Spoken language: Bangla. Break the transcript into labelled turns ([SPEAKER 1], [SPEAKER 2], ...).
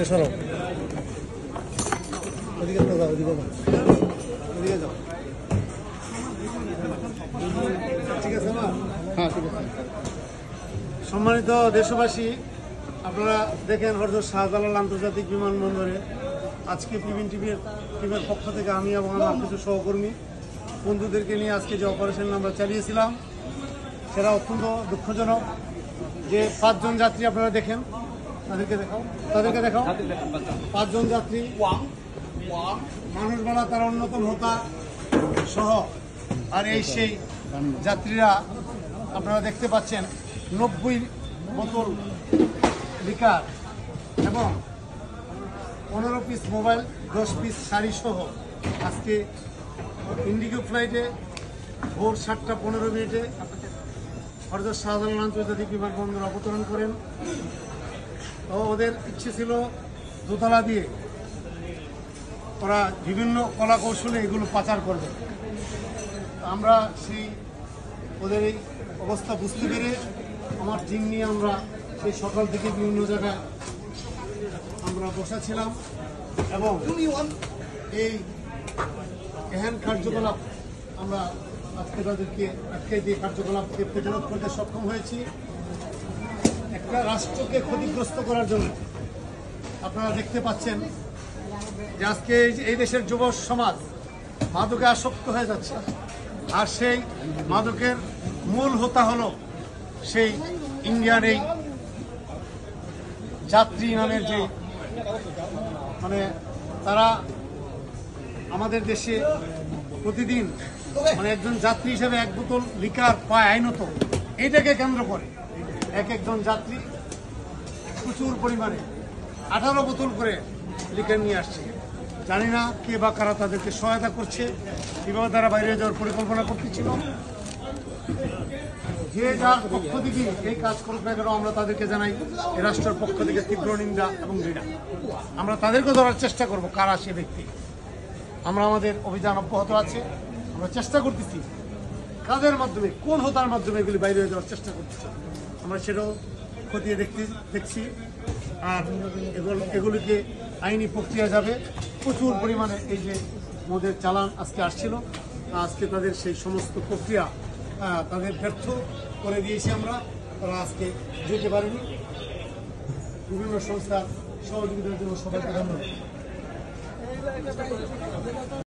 [SPEAKER 1] সরো ওদিকে যাও, ওদিকে যাও, ওদিকে যাও। ঠিক আছে না? হ্যাঁ ঠিক আছে। সম্মানিত দেশবাসী, আপনারা দেখেন হযরত শাহজালাল আন্তর্জাতিক বিমানবন্দরে আজকে পিবিএন টিমের পক্ষ থেকে আমি এবং আমার কিছু সহকর্মী বন্ধুদেরকে নিয়ে আজকে যে অপারেশন আমরা চালিয়েছিলাম সেটা অত্যন্ত দুঃখজনক। যে 5 জন যাত্রী আপনারা দেখেন, তাদেরকে দেখাও 5 জন যাত্রী মানুষ বলা তার অন্যতম হোতা সহ। আর এই সেই যাত্রীরা আপনারা দেখতে পাচ্ছেন 90 বোতল লিকার এবং 15 পিস মোবাইল, 10 পিস শাড়ি সহ আজকে ইন্ডিগো ফ্লাইটে ভোর 7টা 15 মিনিটে হযরত শাহজালাল আন্তর্জাতিক বিমানবন্দর অবতরণ করেন। তো ওদের ইচ্ছে ছিল দোতলা দিয়ে ওরা বিভিন্ন কলা কৌশলে এগুলো পাচার করবে। আমরা সেই ওদের এই অবস্থা বুঝতে পেরে আমার টিম নিয়ে আমরা সেই সকাল থেকে বিভিন্ন জায়গায় আমরা বসেছিলাম এবং এই এহেন কার্যকলাপ আমরা আজকে তাদেরকে আটকে দিয়ে কার্যকলাপকে প্রতিরোধ করতে সক্ষম হয়েছি। একটা রাষ্ট্রকে ক্ষতিগ্রস্ত করার জন্য আপনারা দেখতে পাচ্ছেন যে আজকে এই দেশের যুব সমাজ মাদকে আসক্ত হয়ে যাচ্ছে। আর সেই মাদকের মূল হোতা হলো সেই ইন্ডিয়ান এই যাত্রী নামের যে মানে তারা আমাদের দেশে প্রতিদিন মানে একজন যাত্রী হিসেবে 1 বোতল লিকার পায় আইনত। এইটাকে কেন্দ্র করে একজন যাত্রী প্রচুর পরিমাণে 18 বোতল করে লিকার নিয়ে আসছে। জানি না কে বা কারা তাদেরকে সহায়তা করছে, কিভাবে তারা বাইরে যাওয়ার পরিকল্পনা করতেছিল। যে যার পক্ষ থেকে এই কাজ করুক না কেন আমরা তাদেরকে জানাই এই রাষ্ট্রের পক্ষ থেকে তীব্র নিন্দা এবং ঘৃণা। আমরা তাদেরকে ধরার চেষ্টা করব কারা সে ব্যক্তি। আমরা আমাদের অভিযান অব্যাহত আছে, আমরা চেষ্টা করতেছি কাদের মাধ্যমে, কোন হোতার মাধ্যমে এগুলি বাইরে হয়ে যাওয়ার চেষ্টা করতেছি আমরা সেটাও খতিয়ে দেখছি। আর এগুলিকে আইনি প্রক্রিয়া যাবে। প্রচুর পরিমাণে এই যে মদের চালান আজকে আসছিল, আজকে তাদের সেই সমস্ত প্রক্রিয়া তাদের ব্যর্থ করে দিয়েছি আমরা। তারা আজকে যেতে পারেনি। বিভিন্ন সংস্থার সহযোগিতার জন্য সবাইকে ধন্যবাদ।